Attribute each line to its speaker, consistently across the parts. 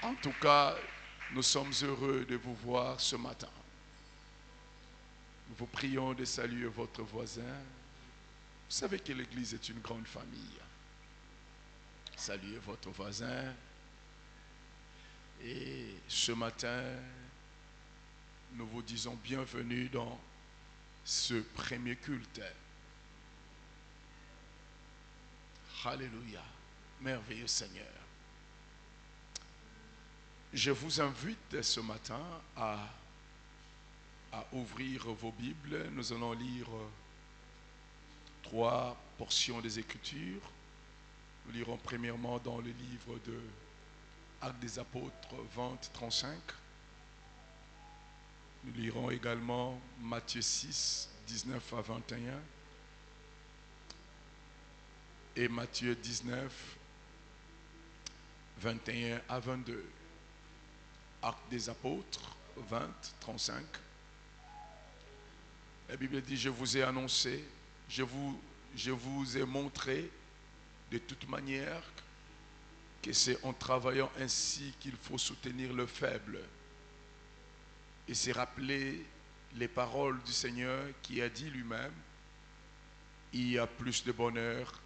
Speaker 1: En tout cas, nous sommes heureux de vous voir ce matin. Nous vous prions de saluer votre voisin. Vous savez que l'Église est une grande famille. Saluez votre voisin. Et ce matin, nous vous disons bienvenue dans ce premier culte. Alléluia. Merveilleux Seigneur. Je vous invite ce matin à ouvrir vos Bibles. Nous allons lire 3 portions des Écritures. Nous lirons premièrement dans le livre de Actes des Apôtres 20-35. Nous lirons également Matthieu 6, 19 à 21 et Matthieu 19, 21 à 22. Actes des Apôtres 20, 35. La Bible dit, je vous ai annoncé, je vous ai montré de toute manière que c'est en travaillant ainsi qu'il faut soutenir le faible. Et c'est rappeler les paroles du Seigneur qui a dit lui-même, il y a plus de bonheur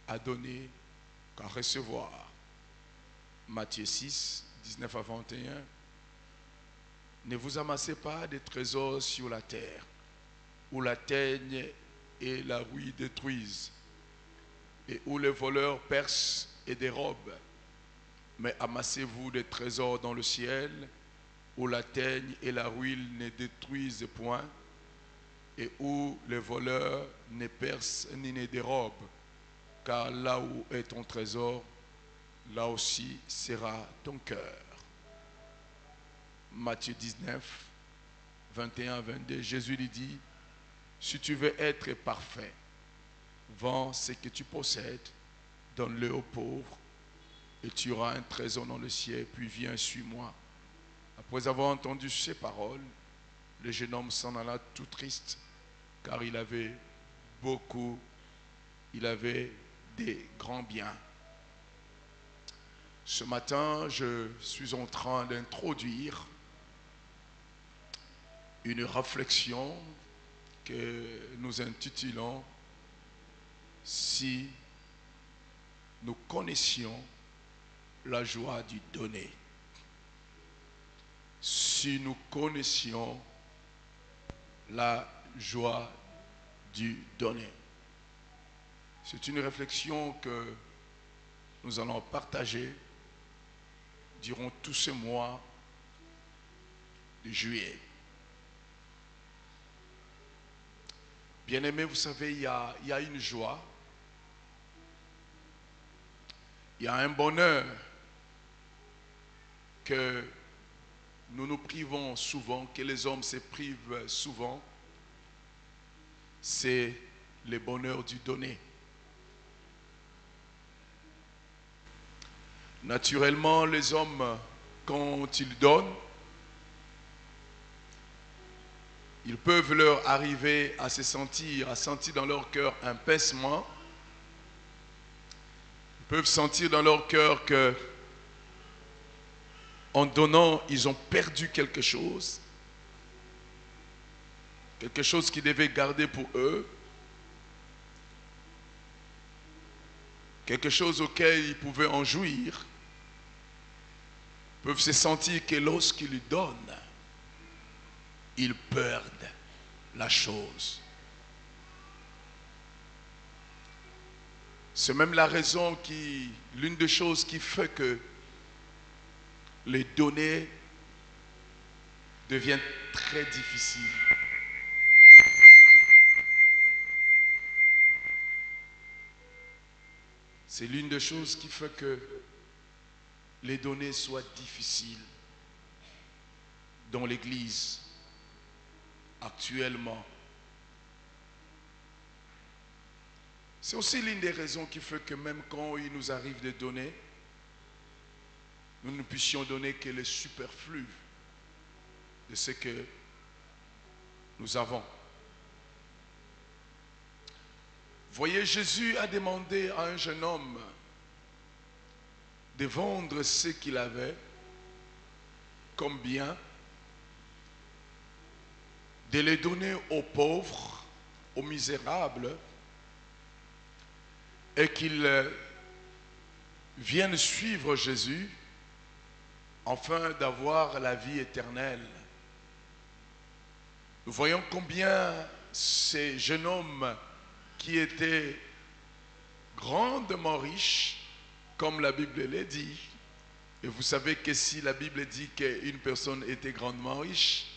Speaker 1: à donner qu'à recevoir. Matthieu 6, 19 à 21. Ne vous amassez pas des trésors sur la terre, où la teigne et la rouille détruisent, et où les voleurs percent et dérobent. Mais amassez-vous des trésors dans le ciel, où la teigne et la rouille ne détruisent point, et où les voleurs ne percent ni ne dérobent. Car là où est ton trésor, là aussi sera ton cœur. Matthieu 19, 21 à 22, Jésus lui dit, si tu veux être parfait, vends ce que tu possèdes, donne-le aux pauvres, et tu auras un trésor dans le ciel, puis viens, suis-moi. Après avoir entendu ces paroles, le jeune homme s'en alla tout triste, car il avait des grands biens. Ce matin, je suis en train d'introduire une réflexion que nous intitulons « Si nous connaissions la joie du donner ». Si nous connaissions la joie du donner. C'est une réflexion que nous allons partager durant tout ce mois de juillet. Bien-aimés, vous savez, il y a une joie, il y a un bonheur que nous nous privons souvent, que les hommes se privent souvent, c'est le bonheur du donner. Naturellement, les hommes, quand ils donnent, ils peuvent leur arriver à sentir dans leur cœur un pincement. Ils peuvent sentir dans leur cœur que, en donnant, ils ont perdu quelque chose qu'ils devaient garder pour eux, quelque chose auquel ils pouvaient en jouir. Ils peuvent se sentir que lorsqu'ils donnent, ils perdent la chose. C'est même la raison l'une des choses qui fait que les donner devient très difficile. C'est l'une des choses qui fait que les donner soient difficiles dans l'Église actuellement. C'est aussi l'une des raisons qui fait que même quand il nous arrive de donner, nous ne puissions donner que le superflu de ce que nous avons. Voyez, Jésus a demandé à un jeune homme de vendre ce qu'il avait comme bien de les donner aux pauvres, aux misérables, et qu'ils viennent suivre Jésus afin d'avoir la vie éternelle. Nous voyons combien ces jeunes hommes qui étaient grandement riches, comme la Bible l'a dit, et vous savez que si la Bible dit qu'une personne était grandement riche,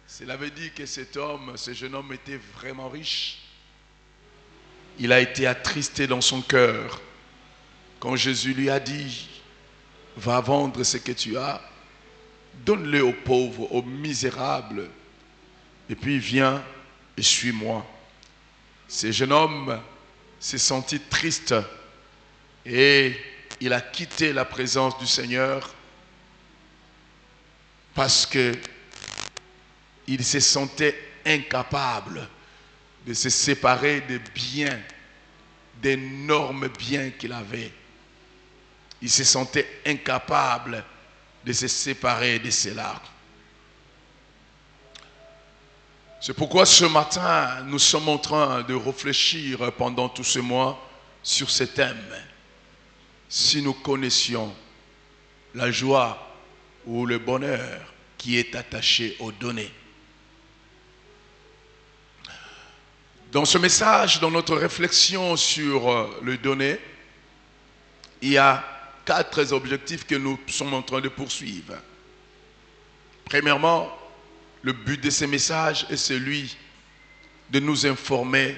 Speaker 1: cela veut dire que cet homme, ce jeune homme était vraiment riche. Il a été attristé dans son cœur quand Jésus lui a dit, va vendre ce que tu as, donne-le aux pauvres, aux misérables, et puis viens et suis-moi. Ce jeune homme s'est senti triste et il a quitté la présence du Seigneur parce que il se sentait incapable de se séparer des biens, d'énormes biens qu'il avait. Il se sentait incapable de se séparer de cela. C'est pourquoi ce matin, nous sommes en train de réfléchir pendant tout ce mois sur ce thème. Si nous connaissions la joie ou le bonheur qui est attaché aux données. Dans ce message, dans notre réflexion sur le donné, il y a 4 objectifs que nous sommes en train de poursuivre. Premièrement, le but de ce message est celui de nous informer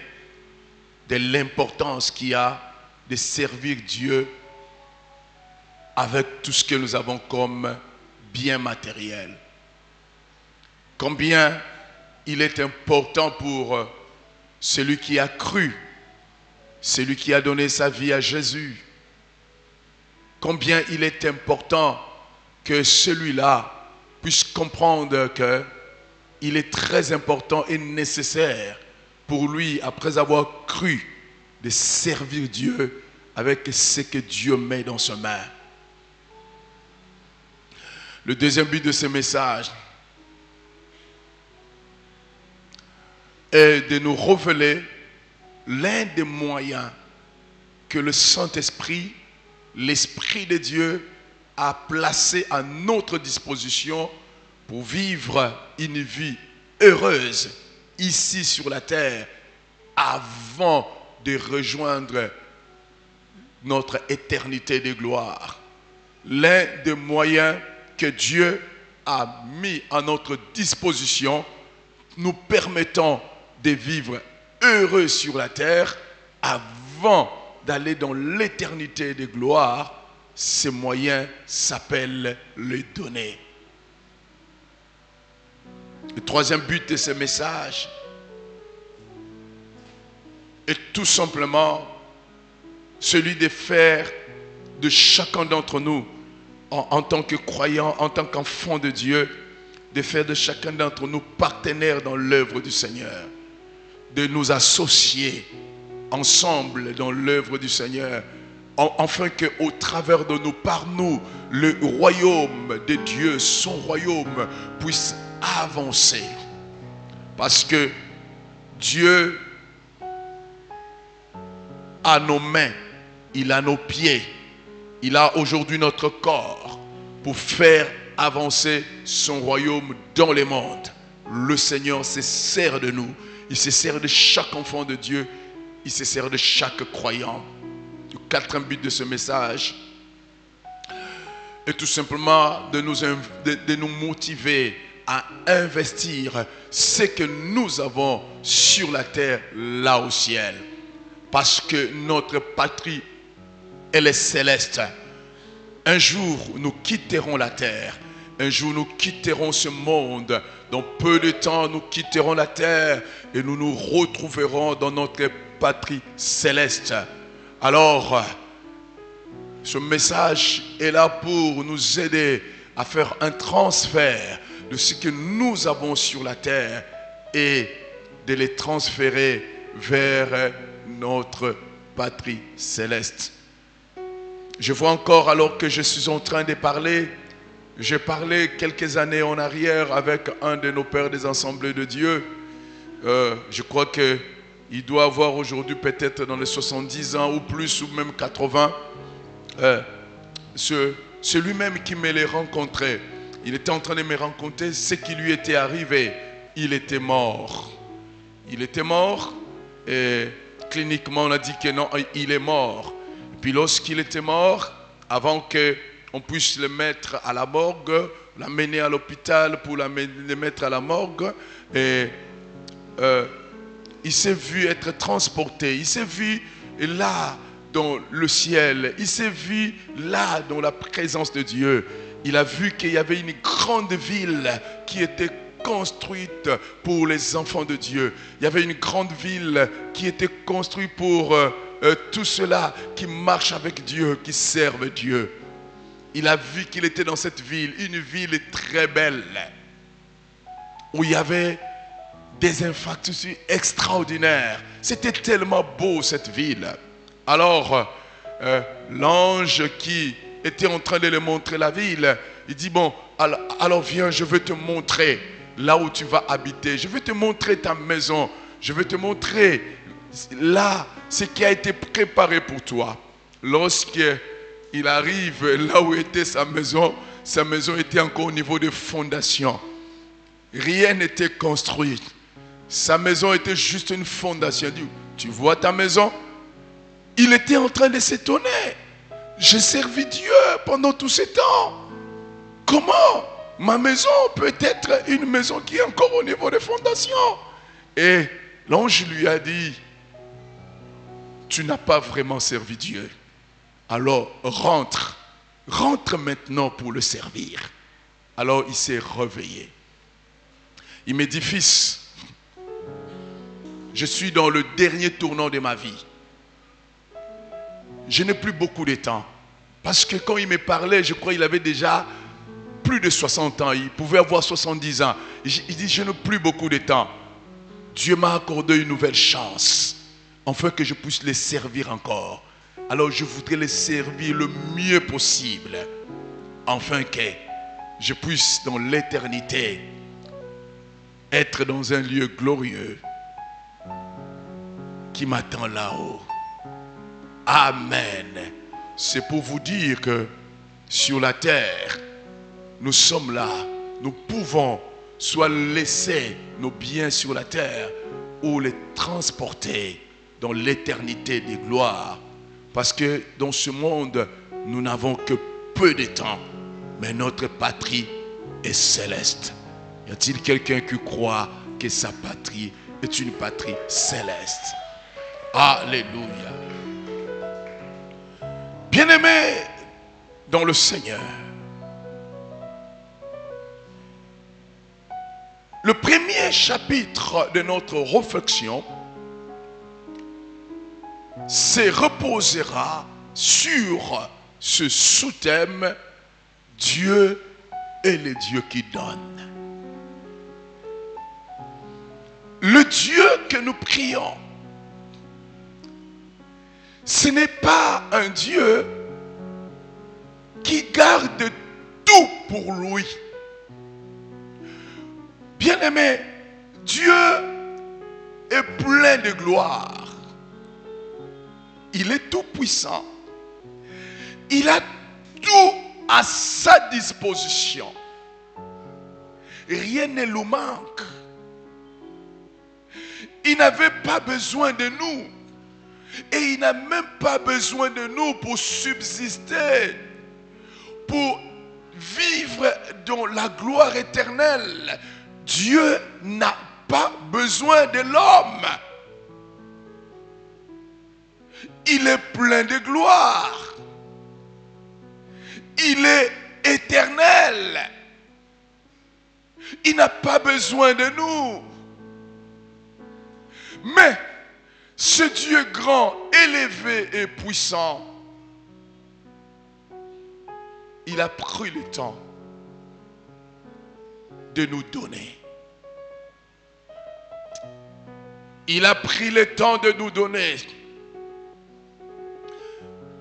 Speaker 1: de l'importance qu'il y a de servir Dieu avec tout ce que nous avons comme bien matériel. Combien il est important pour celui qui a cru, celui qui a donné sa vie à Jésus. Combien il est important que celui-là puisse comprendre qu'il est très important et nécessaire pour lui, après avoir cru, de servir Dieu avec ce que Dieu met dans ses mains. Le deuxième but de ce message est de nous révéler l'un des moyens que le Saint-Esprit, l'Esprit de Dieu, a placé à notre disposition pour vivre une vie heureuse ici sur la terre avant de rejoindre notre éternité de gloire. L'un des moyens que Dieu a mis à notre disposition nous permettant de vivre heureux sur la terre avant d'aller dans l'éternité de gloire, ce moyen s'appelle le donner. Le troisième but de ce message est tout simplement celui de faire de chacun d'entre nous, en tant que croyants, en tant qu'enfants de Dieu, de faire de chacun d'entre nous partenaires dans l'œuvre du Seigneur, de nous associer ensemble dans l'œuvre du Seigneur, afin qu'au travers de nous, par nous, le royaume de Dieu, son royaume, puisse avancer. Parce que Dieu a nos mains, il a nos pieds, il a aujourd'hui notre corps pour faire avancer son royaume dans les mondes. Le Seigneur se sert de nous, il se sert de chaque enfant de Dieu, il se sert de chaque croyant. Le quatrième but de ce message est tout simplement de nous motiver à investir ce que nous avons sur la terre, là au ciel. Parce que notre patrie, elle est céleste. Un jour, nous quitterons la terre. Un jour, nous quitterons ce monde. Dans peu de temps, nous quitterons la terre et nous nous retrouverons dans notre patrie céleste. Alors, ce message est là pour nous aider à faire un transfert de ce que nous avons sur la terre et de les transférer vers notre patrie céleste. Je vois encore, alors que je suis en train de parler, J'ai parlé quelques années en arrière avec un de nos pères des Assemblées de Dieu. Je crois qu'il doit avoir aujourd'hui peut-être dans les 70 ans ou plus, ou même 80. C'est lui-même qui me les rencontrait. Il était en train de me rencontrer ce qui lui était arrivé. Il était mort. Il était mort et cliniquement on a dit que non, il est mort. Et puis lorsqu'il était mort, avant qu'on puisse le mettre à la morgue, l'amener à l'hôpital pour le mettre à la morgue, et il s'est vu être transporté, il s'est vu là dans le ciel, il s'est vu là dans la présence de Dieu. Il a vu qu'il y avait une grande ville qui était construite pour les enfants de Dieu. Il y avait une grande ville qui était construite pour tous ceux-là qui marchent avec Dieu, qui servent Dieu. Il a vu qu'il était dans cette ville, une ville très belle, où il y avait des infrastructures extraordinaires. C'était tellement beau cette ville. Alors, l'ange qui était en train de lui montrer la ville, il dit, bon, alors viens, je veux te montrer là où tu vas habiter. Je veux te montrer ta maison. Je veux te montrer là ce qui a été préparé pour toi. Lorsqu'il arrive là où était sa maison était encore au niveau des fondations. Rien n'était construit. Sa maison était juste une fondation. Il dit, tu vois ta maison? Il était en train de s'étonner. J'ai servi Dieu pendant tout ce temps. Comment ma maison peut être une maison qui est encore au niveau des fondations? Et l'ange lui a dit, tu n'as pas vraiment servi Dieu. Alors rentre maintenant pour le servir. Alors il s'est réveillé. Il me dit, fils, je suis dans le dernier tournant de ma vie. Je n'ai plus beaucoup de temps. Parce que quand il me parlait, je crois qu'il avait déjà plus de 60 ans. Il pouvait avoir 70 ans. Il dit, je n'ai plus beaucoup de temps. Dieu m'a accordé une nouvelle chance, afin que je puisse les servir encore. Alors je voudrais les servir le mieux possible, afin que je puisse dans l'éternité être dans un lieu glorieux qui m'attend là-haut. Amen. C'est pour vous dire que sur la terre, nous sommes là, nous pouvons soit laisser nos biens sur la terre ou les transporter dans l'éternité des gloires. Parce que dans ce monde, nous n'avons que peu de temps, mais notre patrie est céleste. Y a-t-il quelqu'un qui croit que sa patrie est une patrie céleste? Alléluia. Bien-aimés dans le Seigneur, le premier chapitre de notre réflexion se reposera sur ce sous-thème: Dieu est le Dieu qui donne. Le Dieu que nous prions, ce n'est pas un Dieu qui garde tout pour lui. Bien-aimé, Dieu est plein de gloire. Il est tout puissant. Il a tout à sa disposition. Rien ne lui manque. Il n'avait pas besoin de nous. Et il n'a même pas besoin de nous pour subsister, pour vivre dans la gloire éternelle. Dieu n'a pas besoin de l'homme. Il est plein de gloire. Il est éternel. Il n'a pas besoin de nous. Mais ce Dieu grand, élevé et puissant, il a pris le temps de nous donner. Il a pris le temps de nous donner.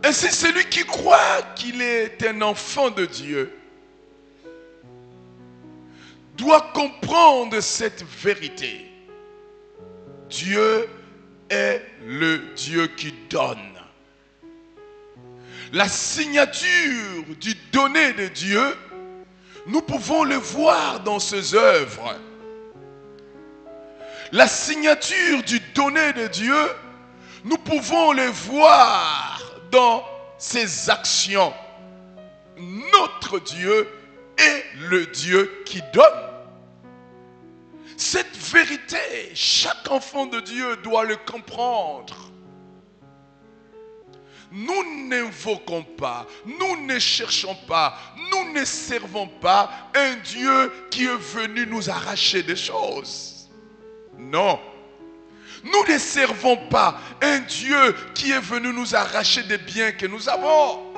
Speaker 1: Et c'est celui qui croit qu'il est un enfant de Dieu doit comprendre cette vérité. Dieu est le Dieu qui donne. La signature du donné de Dieu, nous pouvons le voir dans ses œuvres. La signature du donné de Dieu, nous pouvons le voir dans ses actions. Notre Dieu est le Dieu qui donne. Cette vérité, chaque enfant de Dieu doit le comprendre. Nous n'invoquons pas, nous ne cherchons pas, nous ne servons pas un Dieu qui est venu nous arracher des choses. Non. Nous ne servons pas un Dieu qui est venu nous arracher des biens que nous avons.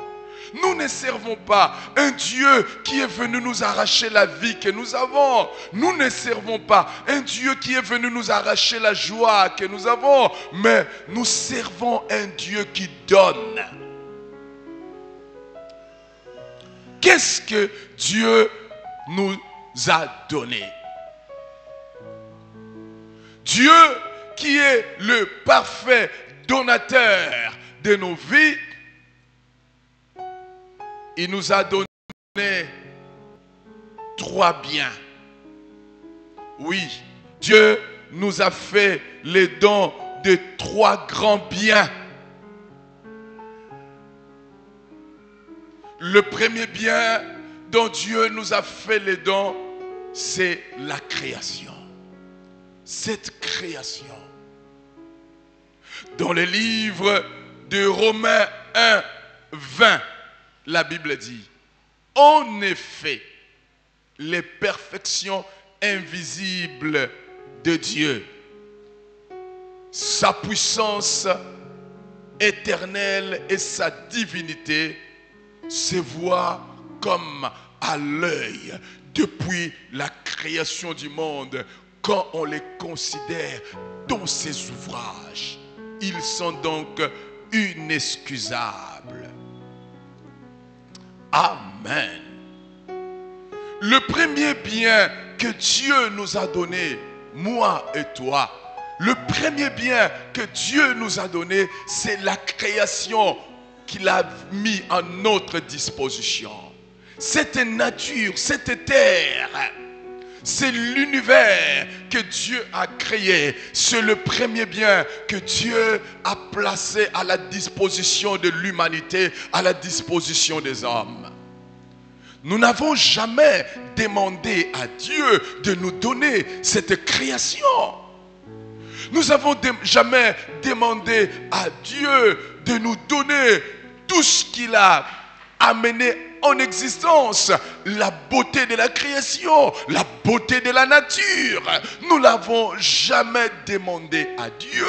Speaker 1: Nous ne servons pas un Dieu qui est venu nous arracher la vie que nous avons. Nous ne servons pas un Dieu qui est venu nous arracher la joie que nous avons. Mais nous servons un Dieu qui donne. Qu'est-ce que Dieu nous a donné? Dieu qui est le parfait donateur de nos vies, il nous a donné 3 biens. Oui, Dieu nous a fait les dons de 3 grands biens. Le premier bien dont Dieu nous a fait les dons, c'est la création. Cette création. Dans le livre de Romains 1, 20, la Bible dit, en effet, les perfections invisibles de Dieu, sa puissance éternelle et sa divinité se voient comme à l'œil depuis la création du monde. Quand on les considère dans ses ouvrages, ils sont donc inexcusables. Amen. Le premier bien que Dieu nous a donné, moi et toi, le premier bien que Dieu nous a donné, c'est la création qu'il a mis à notre disposition. Cette nature, cette terre, c'est l'univers que Dieu a créé. C'est le premier bien que Dieu a placé à la disposition de l'humanité, à la disposition des hommes. Nous n'avons jamais demandé à Dieu de nous donner cette création. Nous n'avons jamais demandé à Dieu de nous donner tout ce qu'il a amené en existence, la beauté de la création, la beauté de la nature. Nous ne l'avons jamais demandé à Dieu.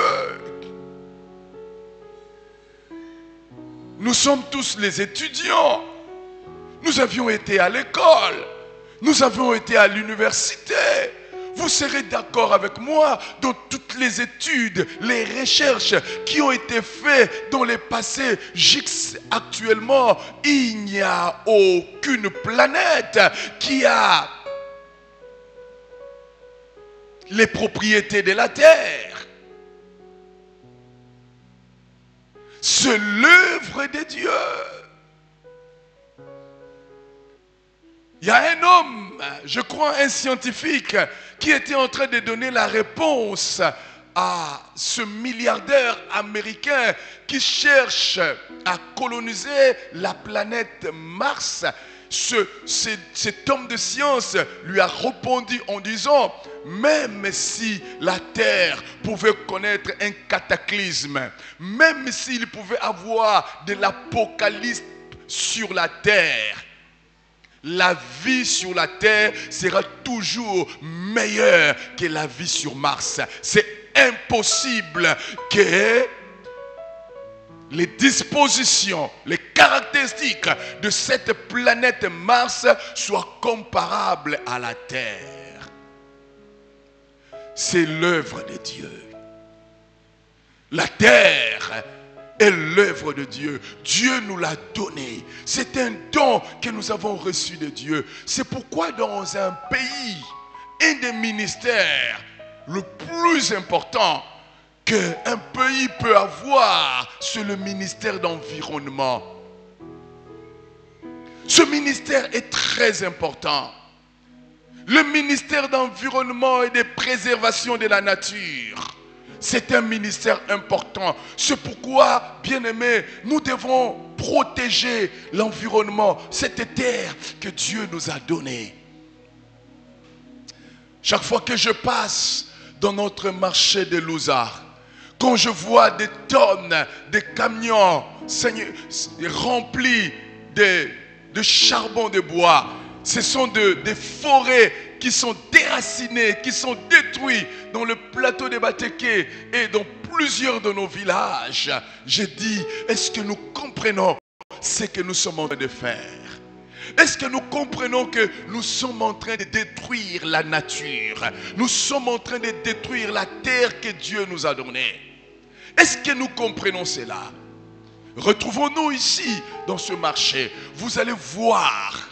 Speaker 1: Nous sommes tous les étudiants. Nous avions été à l'école. Nous avions été à l'université. Vous serez d'accord avec moi dans toutes les études, les recherches qui ont été faites dans le passé. Actuellement, il n'y a aucune planète qui a les propriétés de la Terre. C'est l'œuvre de Dieu. Il y a un homme, je crois un scientifique, qui était en train de donner la réponse à ce milliardaire américain qui cherche à coloniser la planète Mars. Cet homme de science lui a répondu en disant, même si la Terre pouvait connaître un cataclysme, même s'il pouvait avoir de l'apocalypse sur la Terre, la vie sur la terre sera toujours meilleure que la vie sur Mars. C'est impossible que les dispositions, les caractéristiques de cette planète Mars soient comparables à la Terre. C'est l'œuvre de Dieu. La terre est l'œuvre de Dieu. Dieu nous l'a donné. C'est un don que nous avons reçu de Dieu. C'est pourquoi dans un pays un des ministères le plus important qu'un pays peut avoir, c'est le ministère d'environnement. Ce ministère est très important. Le ministère d'environnement et de préservation de la nature, c'est un ministère important. C'est pourquoi, bien-aimés, nous devons protéger l'environnement, cette terre que Dieu nous a donnée. Chaque fois que je passe dans notre marché de Lousard, quand je vois des tonnes, des camions remplis de charbon de bois, ce sont des forêts qui sont déracinées, qui sont détruites dans le plateau de Bateke et dans plusieurs de nos villages. Je dis, est-ce que nous comprenons ce que nous sommes en train de faire? Est-ce que nous comprenons que nous sommes en train de détruire la nature? Nous sommes en train de détruire la terre que Dieu nous a donnée. Est-ce que nous comprenons cela? Retrouvons-nous ici dans ce marché. Vous allez voir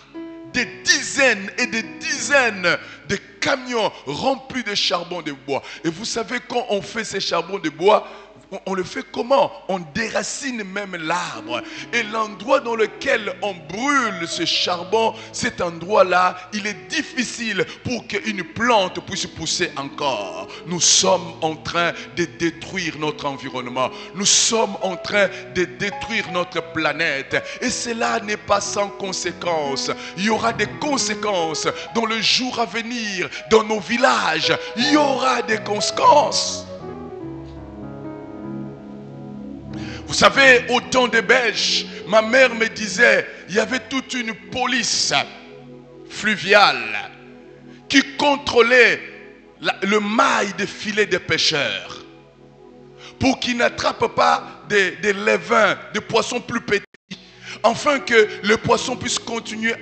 Speaker 1: des dizaines et des dizaines de camions remplis de charbon de bois. Et vous savez, quand on fait ces charbons de bois, on le fait comment? On déracine même l'arbre. Et l'endroit dans lequel on brûle ce charbon, cet endroit-là, il est difficile pour qu'une plante puisse pousser encore. Nous sommes en train de détruire notre environnement. Nous sommes en train de détruire notre planète. Et cela n'est pas sans conséquences. Il y aura des conséquences dans le jour à venir, dans nos villages. Il y aura des conséquences. Vous savez, au temps des Belges, ma mère me disait, il y avait toute une police fluviale qui contrôlait le mail des filets des pêcheurs pour qu'ils n'attrapent pas des levains, des poissons plus petits, afin que le poisson puisse continuer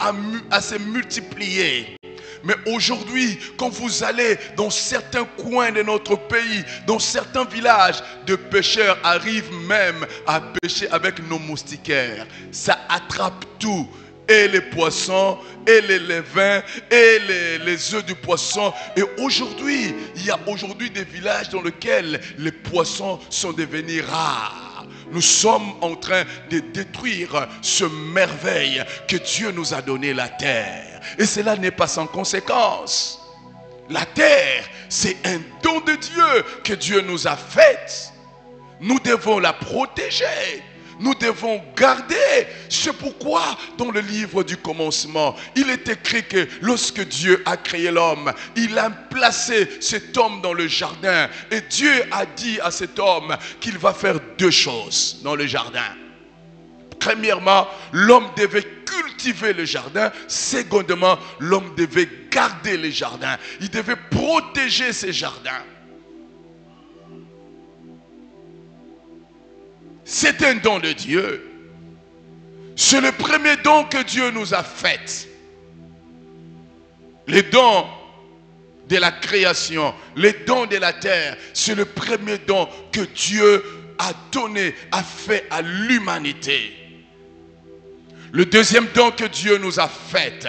Speaker 1: à se multiplier. Mais aujourd'hui, quand vous allez dans certains coins de notre pays, dans certains villages, des pêcheurs arrivent même à pêcher avec nos moustiquaires. Ça attrape tout. Et les poissons, et les levains, et les œufs du poisson. Et aujourd'hui, il y a aujourd'hui des villages dans lesquels les poissons sont devenus rares. Nous sommes en train de détruire ce merveille que Dieu nous a donné, la terre. Et cela n'est pas sans conséquence. La terre, c'est un don de Dieu que Dieu nous a fait. Nous devons la protéger. Nous devons garder. C'est pourquoi dans le livre du commencement, il est écrit que lorsque Dieu a créé l'homme, il a placé cet homme dans le jardin. Et Dieu a dit à cet homme qu'il va faire deux choses dans le jardin. Premièrement, l'homme devait cultiver le jardin. Secondement, l'homme devait garder le jardin. Il devait protéger ses jardins. C'est un don de Dieu. C'est le premier don que Dieu nous a fait. Les dons de la création, les dons de la terre, c'est le premier don que Dieu a donné, a fait à l'humanité. Le deuxième don que Dieu nous a fait,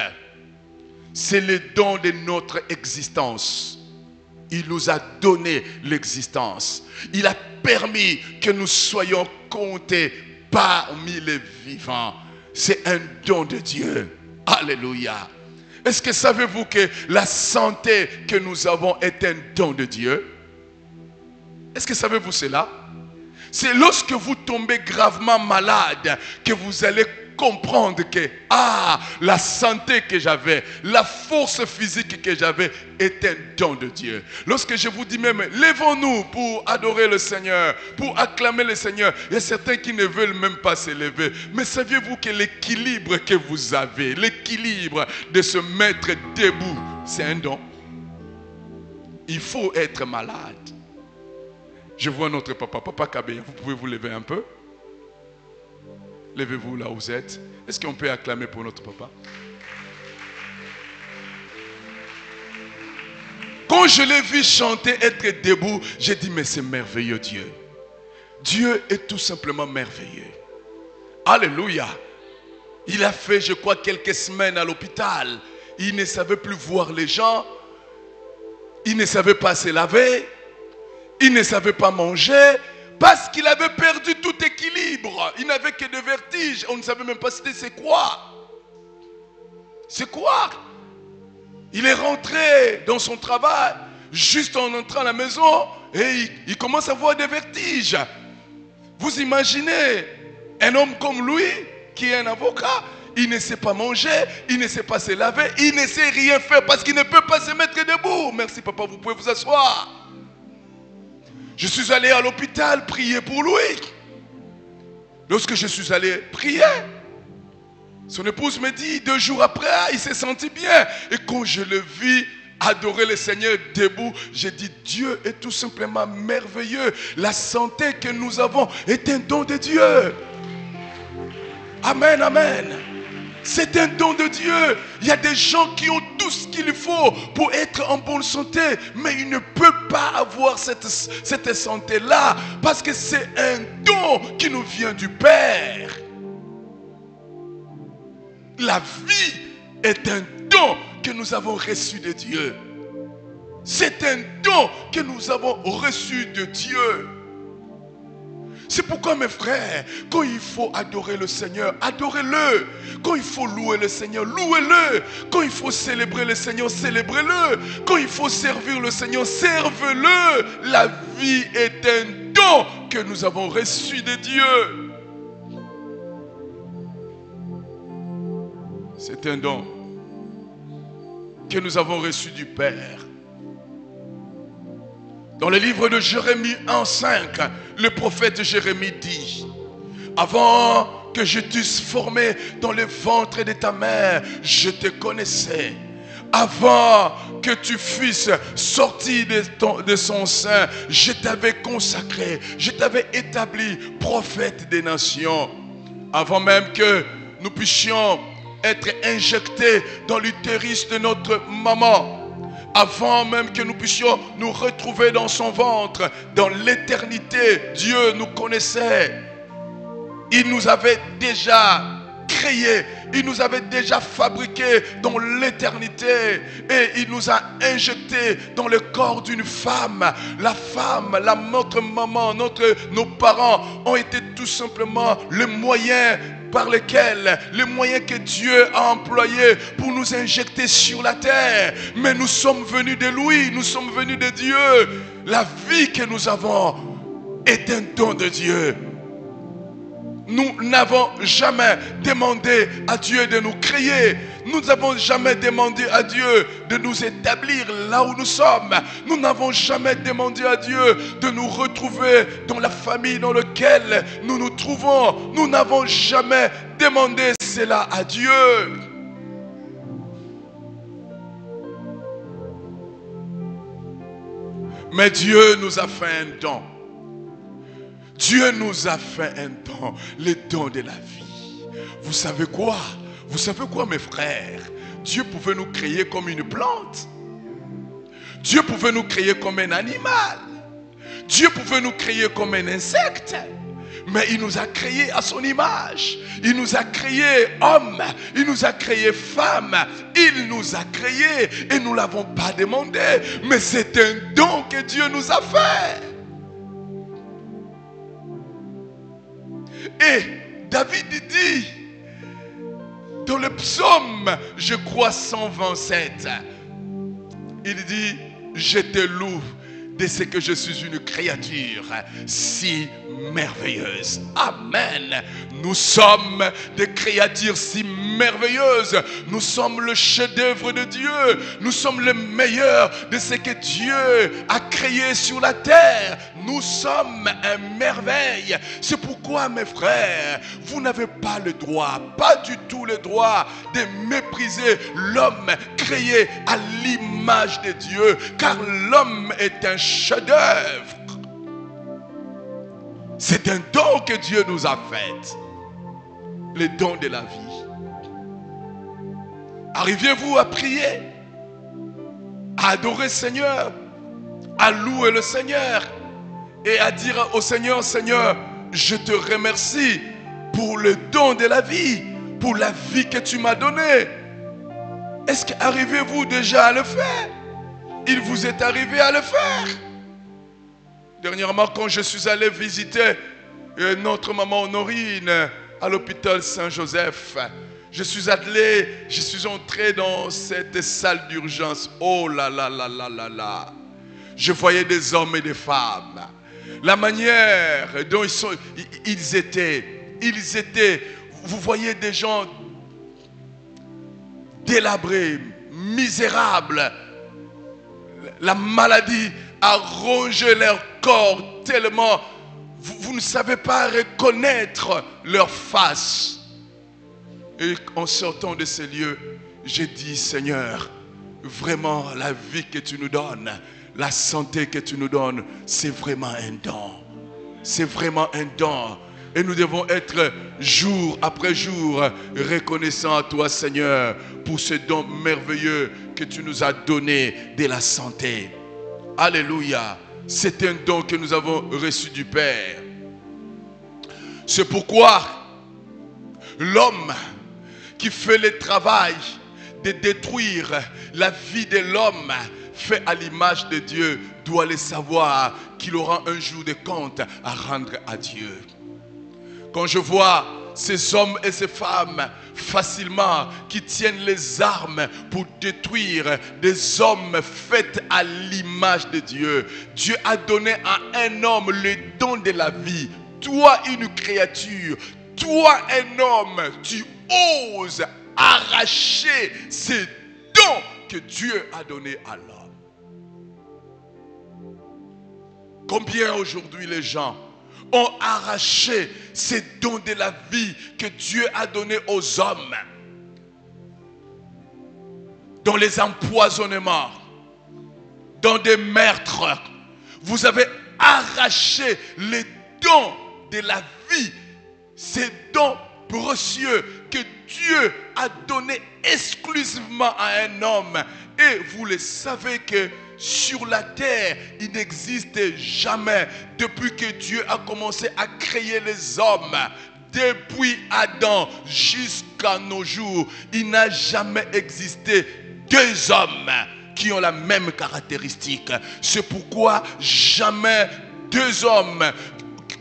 Speaker 1: c'est le don de notre existence. Il nous a donné l'existence. Il a permis que nous soyons comptés parmi les vivants. C'est un don de Dieu. Alléluia. Est-ce que savez-vous que la santé que nous avons est un don de Dieu? Est-ce que savez-vous cela? C'est lorsque vous tombez gravement malade que vous allez comprendre que la santé que j'avais, la force physique que j'avais est un don de Dieu. Lorsque je vous dis même, lèvons-nous pour adorer le Seigneur, pour acclamer le Seigneur, il y a certains qui ne veulent même pas se lever. Mais saviez-vous que l'équilibre que vous avez, l'équilibre de se mettre debout, c'est un don? Il faut être malade. Je vois notre papa Kabeya, vous pouvez vous lever un peu? Levez-vous là où vous êtes. Est-ce qu'on peut acclamer pour notre papa? Quand je l'ai vu chanter, être debout, j'ai dit, mais c'est merveilleux Dieu. Dieu est tout simplement merveilleux. Alléluia. Il a fait, je crois, quelques semaines à l'hôpital. Il ne savait plus voir les gens. il ne savait pas se laver, il ne savait pas manger, parce qu'il avait perdu tout équilibre. Il n'avait que des vertiges. On ne savait même pas c'est quoi. C'est quoi? Il est rentré dans son travail, juste en entrant à la maison, et il commence à avoir des vertiges. Vous imaginez un homme comme lui, qui est un avocat, il ne sait pas manger, il ne sait pas se laver, il ne sait rien faire parce qu'il ne peut pas se mettre debout. Merci papa, vous pouvez vous asseoir. Je suis allé à l'hôpital prier pour lui. Lorsque je suis allé prier, son épouse me dit, 2 jours après, il s'est senti bien. Et quand je le vis adorer le Seigneur debout, j'ai dit, Dieu est tout simplement merveilleux. La santé que nous avons est un don de Dieu. Amen, amen. C'est un don de Dieu. Il y a des gens qui ont tout ce qu'il faut pour être en bonne santé, mais ils ne peuvent pas avoir cette santé-là parce que c'est un don qui nous vient du Père. La vie est un don que nous avons reçu de Dieu. C'est un don que nous avons reçu de Dieu. C'est pourquoi mes frères, quand il faut adorer le Seigneur, adorez-le. Quand il faut louer le Seigneur, louez-le. Quand il faut célébrer le Seigneur, célébrez-le. Quand il faut servir le Seigneur, servez-le. La vie est un don que nous avons reçu de Dieu. C'est un don que nous avons reçu du Père. Dans le livre de Jérémie 1,5, le prophète Jérémie dit, « Avant que je t'eusse formé dans le ventre de ta mère, je te connaissais. Avant que tu fusses sorti de son sein, je t'avais consacré, je t'avais établi prophète des nations. Avant même que nous puissions être injectés dans l'utérus de notre maman, avant même que nous puissions nous retrouver dans son ventre, dans l'éternité, Dieu nous connaissait. Il nous avait déjà créés, il nous avait déjà fabriqués dans l'éternité et il nous a injectés dans le corps d'une femme. La femme, notre maman, nos parents ont été tout simplement le moyen par lesquels, les moyens que Dieu a employés pour nous injecter sur la terre. Mais nous sommes venus de lui, nous sommes venus de Dieu. La vie que nous avons est un don de Dieu. Nous n'avons jamais demandé à Dieu de nous créer. Nous n'avons jamais demandé à Dieu de nous établir là où nous sommes. Nous n'avons jamais demandé à Dieu de nous retrouver dans la famille dans laquelle nous nous trouvons. Nous n'avons jamais demandé cela à Dieu. Mais Dieu nous a fait un don. Dieu nous a fait un don, le don de la vie. Vous savez quoi? Vous savez quoi, mes frères? Dieu pouvait nous créer comme une plante. Dieu pouvait nous créer comme un animal. Dieu pouvait nous créer comme un insecte. Mais il nous a créés à son image. Il nous a créés hommes. Il nous a créés femmes. Il nous a créés et nous ne l'avons pas demandé. Mais c'est un don que Dieu nous a fait. Et David dit, dans le psaume, je crois 127, il dit, je te loue de ce que je suis une créature si merveilleuse. Amen. Nous sommes des créatures si merveilleuses. Nous sommes le chef-d'œuvre de Dieu. Nous sommes le meilleur de ce que Dieu a créé sur la terre. Nous sommes une merveille. C'est pourquoi, mes frères, vous n'avez pas le droit, pas du tout le droit de mépriser l'homme créé à l'image de Dieu, car l'homme est un chef-d'œuvre. C'est un don que Dieu nous a fait. Le don de la vie. Arrivez-vous à prier, à adorer le Seigneur, à louer le Seigneur et à dire au Seigneur, Seigneur, je te remercie pour le don de la vie, pour la vie que tu m'as donnée. Est-ce qu'arrivez-vous déjà à le faire? il vous est arrivé à le faire. Dernièrement, quand je suis allé visiter notre maman Honorine à l'hôpital Saint-Joseph, je suis entré dans cette salle d'urgence. Oh là là là là là là. Je voyais des hommes et des femmes. La manière dont ils étaient, vous voyez des gens délabrés, misérables. La maladie a rongé leur corps tellement vous ne savez pas reconnaître leur face. Et en sortant de ces lieux, j'ai dit, Seigneur, vraiment la vie que tu nous donnes, la santé que tu nous donnes, c'est vraiment un don. C'est vraiment un don. Et nous devons être jour après jour reconnaissants à toi, Seigneur, pour ce don merveilleux que tu nous as donné de la santé. Alléluia. C'est un don que nous avons reçu du Père. C'est pourquoi l'homme qui fait le travail de détruire la vie de l'homme fait à l'image de Dieu doit le savoir qu'il aura un jour de compte à rendre à Dieu. Quand je vois ces hommes et ces femmes facilement qui tiennent les armes pour détruire des hommes faits à l'image de Dieu, Dieu a donné à un homme le don de la vie. Toi, une créature, toi, un homme, tu oses arracher ces dons que Dieu a donnés à l'homme. Combien aujourd'hui les gens ont arraché ces dons de la vie que Dieu a donnés aux hommes dans les empoisonnements, dans des meurtres. Vous avez arraché les dons de la vie, ces dons précieux que Dieu a donnés exclusivement à un homme. Et vous le savez que sur la terre, il n'existe jamais, depuis que Dieu a commencé à créer les hommes, depuis Adam jusqu'à nos jours, il n'a jamais existé deux hommes qui ont la même caractéristique. C'est pourquoi jamais deux hommes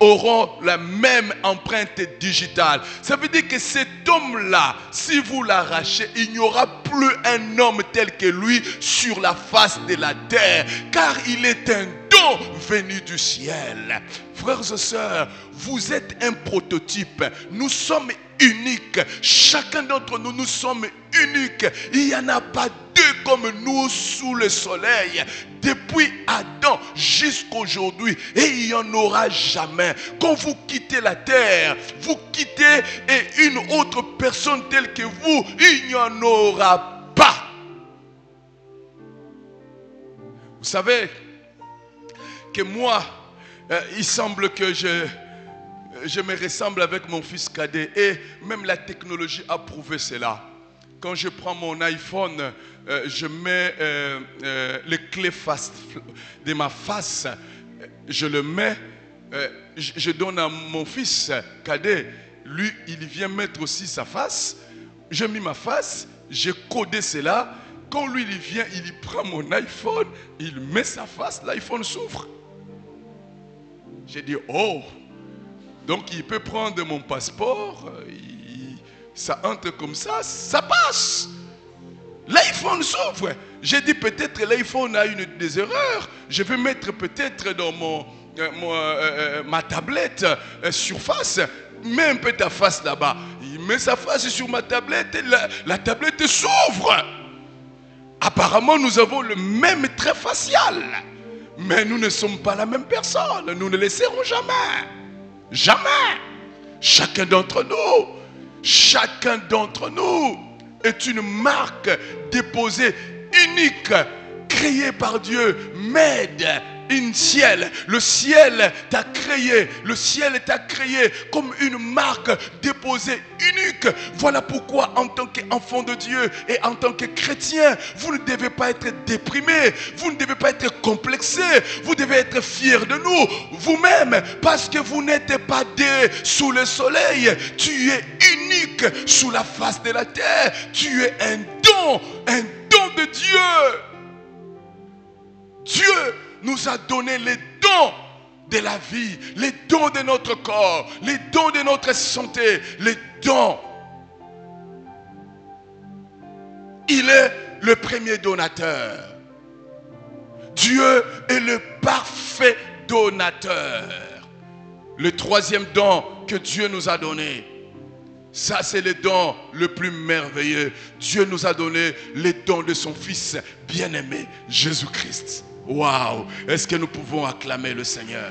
Speaker 1: auront la même empreinte digitale. Ça veut dire que cet homme-là, si vous l'arrachez, il n'y aura plus un homme tel que lui sur la face de la terre, car il est un don venu du ciel. Frères et sœurs, vous êtes un prototype. Nous sommes uniques. Chacun d'entre nous, nous sommes uniques. Il n'y en a pas deux comme nous sous le soleil. Depuis Adam jusqu'à aujourd'hui. Et il n'y en aura jamais. Quand vous quittez la terre, vous quittez une autre personne telle que vous, il n'y en aura pas. Vous savez que moi, il semble que je me ressemble avec mon fils cadet. Et même la technologie a prouvé cela. Quand je prends mon iPhone, je mets les clés de ma face, je le mets, je donne à mon fils cadet. Lui, il vient mettre aussi sa face. J'ai mis ma face, j'ai codé cela. Quand lui, il vient, il prend mon iPhone, il met sa face, l'iPhone s'ouvre. J'ai dit, oh, donc il peut prendre mon passeport, ça entre comme ça passe. L'iPhone s'ouvre. J'ai dit peut-être l'iPhone a des erreurs. Je vais mettre peut-être dans ma tablette Surface. Mets un peu ta face là-bas. Il met sa face sur ma tablette et la tablette s'ouvre. Apparemment, nous avons le même trait facial. Mais nous ne sommes pas la même personne. Nous ne le serons jamais. Jamais. Chacun d'entre nous est une marque déposée unique, créée par Dieu, made in ciel. Le ciel t'a créé, comme une marque déposée unique. Voilà pourquoi en tant qu'enfant de Dieu et en tant que chrétien, vous ne devez pas être déprimé, vous ne devez pas être complexé, vous devez être fiers de nous, vous-même, parce que vous n'êtes pas des sous le soleil, tu es unique sous la face de la terre, tu es un don de Dieu. Dieu nous a donné les dons de la vie, les dons de notre corps, les dons de notre santé, les dons. Il est le premier donateur. Dieu est le parfait donateur. Le troisième don que Dieu nous a donné, ça c'est le don le plus merveilleux. Dieu nous a donné les dons de son Fils bien-aimé, Jésus-Christ. Waouh! Est-ce que nous pouvons acclamer le Seigneur?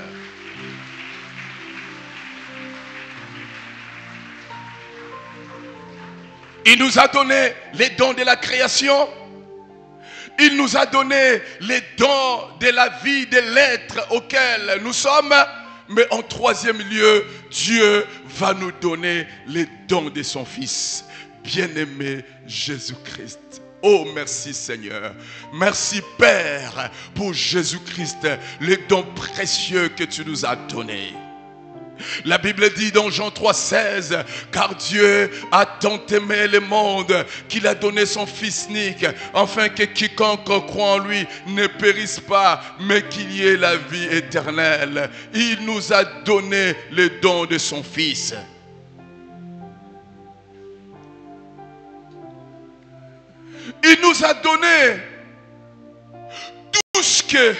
Speaker 1: Il nous a donné les dons de la création. Il nous a donné les dons de la vie, de l'être auquel nous sommes. Mais en troisième lieu, Dieu va nous donner les dons de son Fils, bien-aimé Jésus-Christ. Oh, merci Seigneur. Merci Père pour Jésus-Christ, les dons précieux que tu nous as donnés. La Bible dit dans Jean 3,16, car Dieu a tant aimé le monde qu'il a donné son Fils unique, afin que quiconque croit en lui ne périsse pas, mais qu'il y ait la vie éternelle. Il nous a donné le don de son Fils. Il nous a donné tout ce que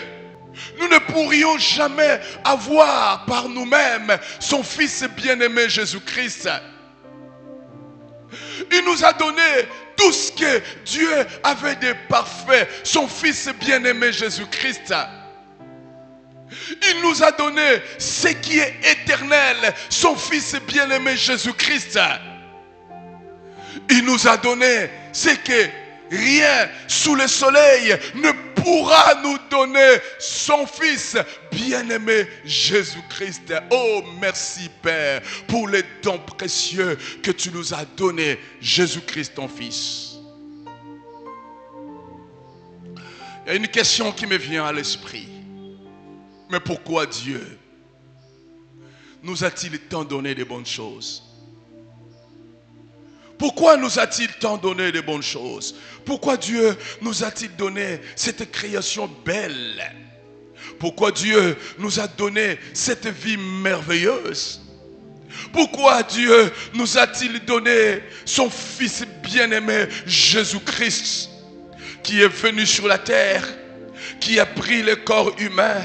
Speaker 1: nous ne pourrions jamais avoir par nous-mêmes, son Fils bien-aimé Jésus-Christ. Il nous a donné tout ce que Dieu avait de parfait, son Fils bien-aimé Jésus-Christ. Il nous a donné ce qui est éternel, son Fils bien-aimé Jésus-Christ. Il nous a donné ce que rien sous le soleil ne pourra nous donner, son Fils bien-aimé Jésus-Christ. Oh, merci Père pour les dons précieux que tu nous as donnés, Jésus-Christ ton Fils. Il y a une question qui me vient à l'esprit. Mais pourquoi Dieu nous a-t-il tant donné de bonnes choses? Pourquoi nous a-t-il tant donné de bonnes choses? Pourquoi Dieu nous a-t-il donné cette création belle? Pourquoi Dieu nous a donné cette vie merveilleuse? Pourquoi Dieu nous a-t-il donné son Fils bien-aimé Jésus-Christ, qui est venu sur la terre, qui a pris le corps humain,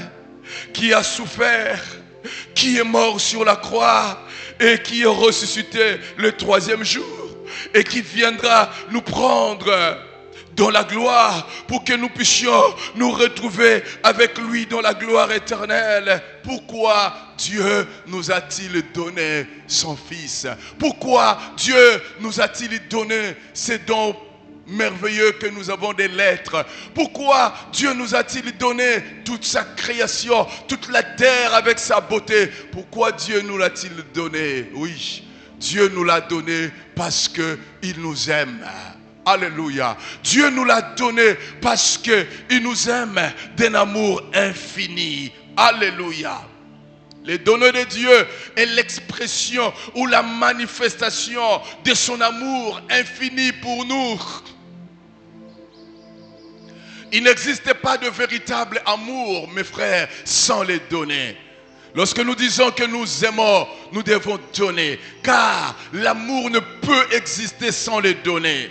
Speaker 1: qui a souffert, qui est mort sur la croix et qui est ressuscité le troisième jour? Et qui viendra nous prendre dans la gloire pour que nous puissions nous retrouver avec lui dans la gloire éternelle. Pourquoi Dieu nous a-t-il donné son Fils? Pourquoi Dieu nous a-t-il donné ces dons merveilleux que nous avons de l'être? Pourquoi Dieu nous a-t-il donné toute sa création, toute la terre avec sa beauté? Pourquoi Dieu nous l'a-t-il donné? Oui, Dieu nous l'a donné parce qu'il nous aime. Alléluia. Dieu nous l'a donné parce qu'il nous aime d'un amour infini. Alléluia. Les dons de Dieu est l'expression ou la manifestation de son amour infini pour nous. Il n'existe pas de véritable amour, mes frères, sans les donner. Lorsque nous disons que nous aimons, nous devons donner. Car l'amour ne peut exister sans les donner.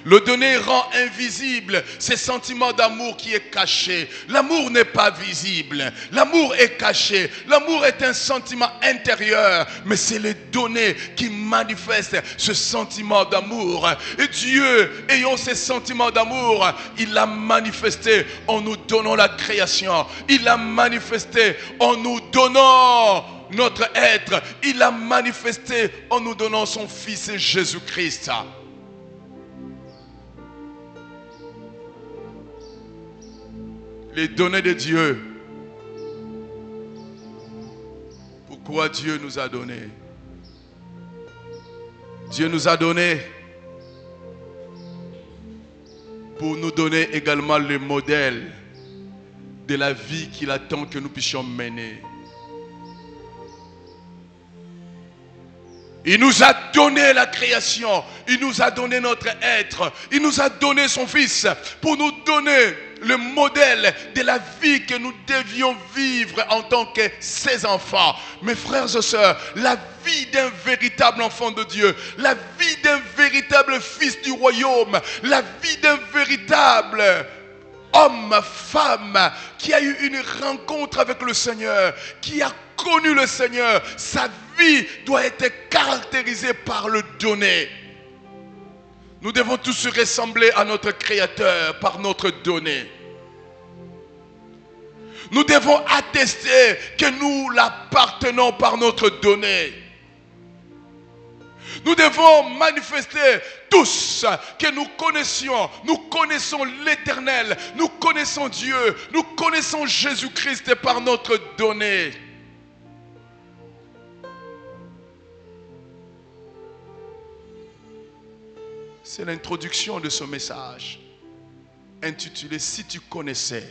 Speaker 1: Le donner rend invisible ces sentiments d'amour qui est caché. L'amour n'est pas visible. L'amour est caché. L'amour est un sentiment intérieur. Mais c'est le donner qui manifeste ce sentiment d'amour. Et Dieu, ayant ce sentiment d'amour, il l'a manifesté en nous donnant la création. Il l'a manifesté en nous donnant notre être. Il l'a manifesté en nous donnant son Fils Jésus-Christ. Les données de Dieu. Pourquoi Dieu nous a donné? Dieu nous a donné pour nous donner également le modèle de la vie qu'il attend que nous puissions mener. Il nous a donné la création. Il nous a donné notre être. Il nous a donné son Fils pour nous donner le modèle de la vie que nous devions vivre en tant que ses enfants. Mes frères et sœurs, la vie d'un véritable enfant de Dieu, la vie d'un véritable fils du royaume, la vie d'un véritable homme, femme, qui a eu une rencontre avec le Seigneur, qui a connu le Seigneur, sa vie doit être caractérisée par le donner. Nous devons tous ressembler à notre Créateur par notre donner. Nous devons attester que nous l'appartenons par notre donner. Nous devons manifester tous que nous connaissons l'Éternel, nous connaissons Dieu, nous connaissons Jésus-Christ par notre donner. C'est l'introduction de ce message intitulé « Si tu connaissais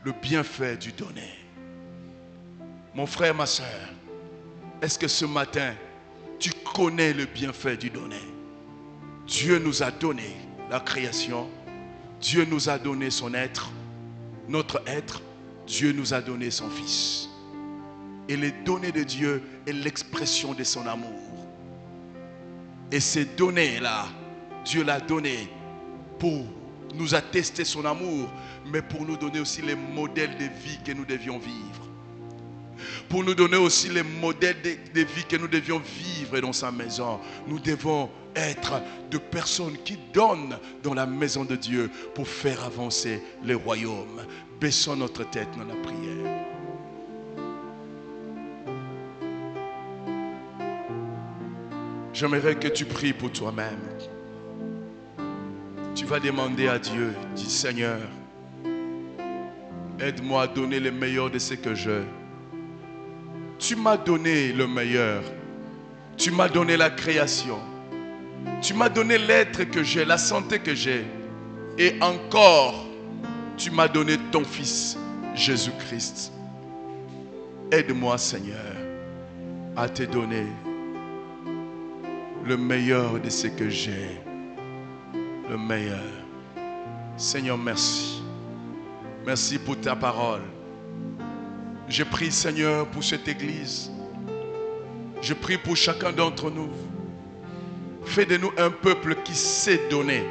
Speaker 1: le bienfait du donner ». Mon frère, ma soeur, est-ce que ce matin, tu connais le bienfait du donner? Dieu nous a donné la création. Dieu nous a donné son être, notre être. Dieu nous a donné son Fils. Et les données de Dieu est l'expression de son amour. Et ces données-là, Dieu l'a donné pour nous attester son amour, mais pour nous donner aussi les modèles de vie que nous devions vivre. Pour nous donner aussi les modèles de vie que nous devions vivre dans sa maison. Nous devons être de personnes qui donnent dans la maison de Dieu pour faire avancer le royaume. Baissons notre tête dans la prière. J'aimerais que tu pries pour toi-même. Tu vas demander à Dieu, dis Seigneur, aide-moi à donner le meilleur de ce que j'ai. Tu m'as donné le meilleur. Tu m'as donné la création. Tu m'as donné l'être que j'ai, la santé que j'ai. Et encore, tu m'as donné ton Fils, Jésus-Christ. Aide-moi, Seigneur, à te donner le meilleur de ce que j'ai. Le meilleur. Seigneur, merci. Merci pour ta parole. Je prie, Seigneur, pour cette église. Je prie pour chacun d'entre nous. Fais de nous un peuple qui sait donner.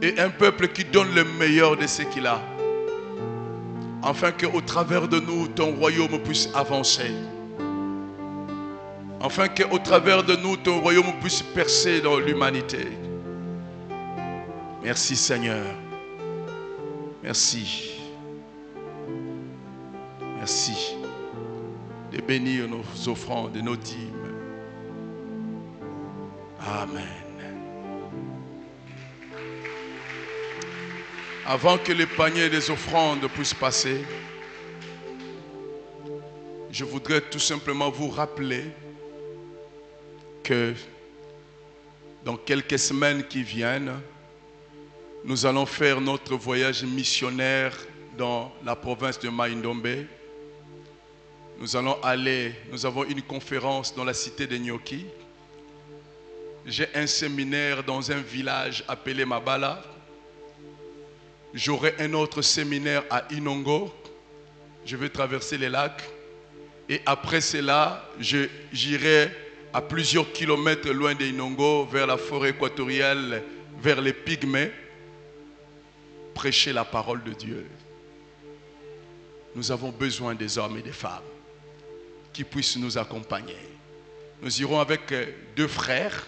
Speaker 1: Et un peuple qui donne le meilleur de ce qu'il a. Afin qu'au travers de nous, ton royaume puisse avancer. Afin qu'au travers de nous, ton royaume puisse percer dans l'humanité. Merci, Seigneur. Merci. Merci de bénir nos offrandes et nos dîmes. Amen. Avant que les paniers des offrandes puissent passer, je voudrais tout simplement vous rappeler que dans quelques semaines qui viennent, nous allons faire notre voyage missionnaire dans la province de Mai-Ndombe. Nous avons une conférence dans la cité de Nyoki. J'ai un séminaire dans un village appelé Mabala. J'aurai un autre séminaire à Inongo. Je vais traverser les lacs. Et après cela, j'irai à plusieurs kilomètres loin de Inongo, vers la forêt équatoriale, vers les Pygmées, prêcher la parole de Dieu. Nous avons besoin des hommes et des femmes qui puissent nous accompagner. Nous irons avec 2 frères.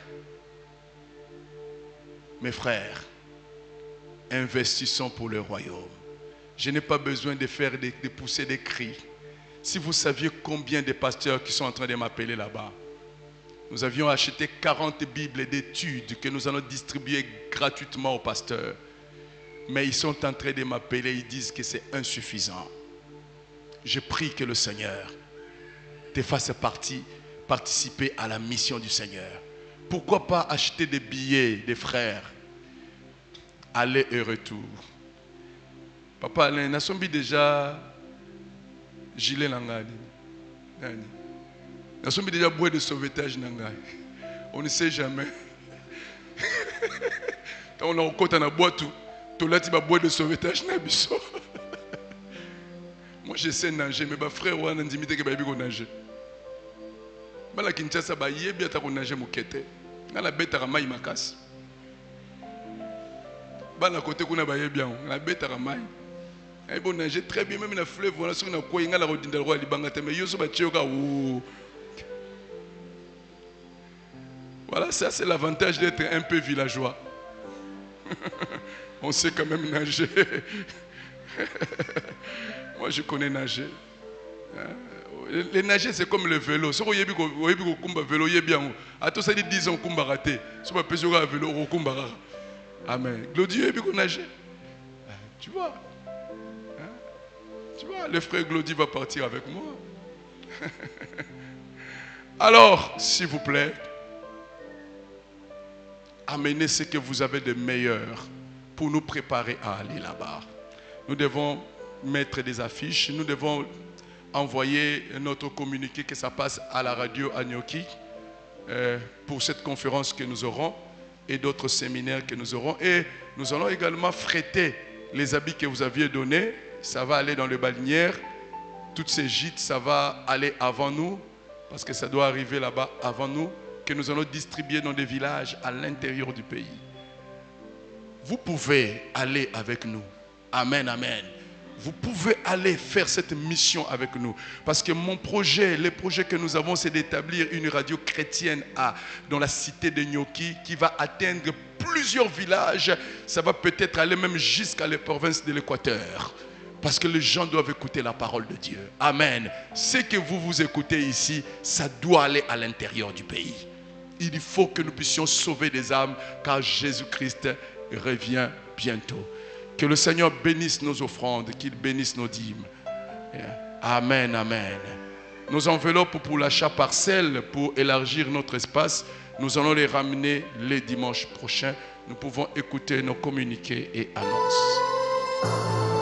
Speaker 1: Mes frères, investissons pour le royaume. Je n'ai pas besoin de pousser des cris. Si vous saviez combien de pasteurs qui sont en train de m'appeler là-bas. Nous avions acheté 40 Bibles d'études que nous allons distribuer gratuitement aux pasteurs. Mais ils sont en train de m'appeler, ils disent que c'est insuffisant. Je prie que le Seigneur te fasse participer à la mission du Seigneur. Pourquoi pas acheter des billets des frères, aller et retour. Papa, nous sommes déjà gilet langani. Nous sommes déjà bouée de sauvetage nangai. On ne sait jamais. On a encore dans la boîte tout. Tolati ba boîte de sauvetage na biso. Moi je sais nager mais ba frère wana ndimite ke ba yebi ko nager. Bala Kinshasa ba yebi ata ko nager mokete. Na la beta ka mai makasi. Bala côté kuna ba yebi on la beta ka mai. Et bon nager très bien même na fleuve voilà sur na ko inga la rodinda roi libanga te mais yoso ba tioka ou. Voilà, ça c'est l'avantage d'être un peu villageois. On sait quand même nager. Moi je connais nager. Les nager c'est comme le vélo. Si vous avez un vélo, il bien. À tous ça dit 10 ans kumba raté. Si vous avez un vélo, vous kumba. Amen. Glodieux est nager. Tu vois? Tu vois, le frère Glody va partir avec moi. Alors, s'il vous plaît, amenez ce que vous avez de meilleur pour nous préparer à aller là-bas. Nous devons mettre des affiches, nous devons envoyer notre communiqué que ça passe à la radio à Nyoki pour cette conférence que nous aurons et d'autres séminaires que nous aurons. Et nous allons également fréter les habits que vous aviez donnés. Ça va aller dans le balinière. Toutes ces gîtes, ça va aller avant nous parce que ça doit arriver là-bas avant nous, que nous allons distribuer dans des villages à l'intérieur du pays. Vous pouvez aller avec nous. Amen, amen. Vous pouvez aller faire cette mission avec nous. Parce que mon projet, les projets que nous avons, c'est d'établir une radio chrétienne dans la cité de Nyoki qui va atteindre plusieurs villages. Ça va peut-être aller même jusqu'à la province de l'Équateur. Parce que les gens doivent écouter la parole de Dieu. Amen. Ce que vous écoutez ici, ça doit aller à l'intérieur du pays. Il faut que nous puissions sauver des âmes car Jésus-Christ revient bientôt. Que le Seigneur bénisse nos offrandes, qu'il bénisse nos dîmes. Amen, amen. Nos enveloppes pour l'achat parcelle, pour élargir notre espace, nous allons les ramener les dimanches prochains. Nous pouvons écouter nos communiqués et annonces.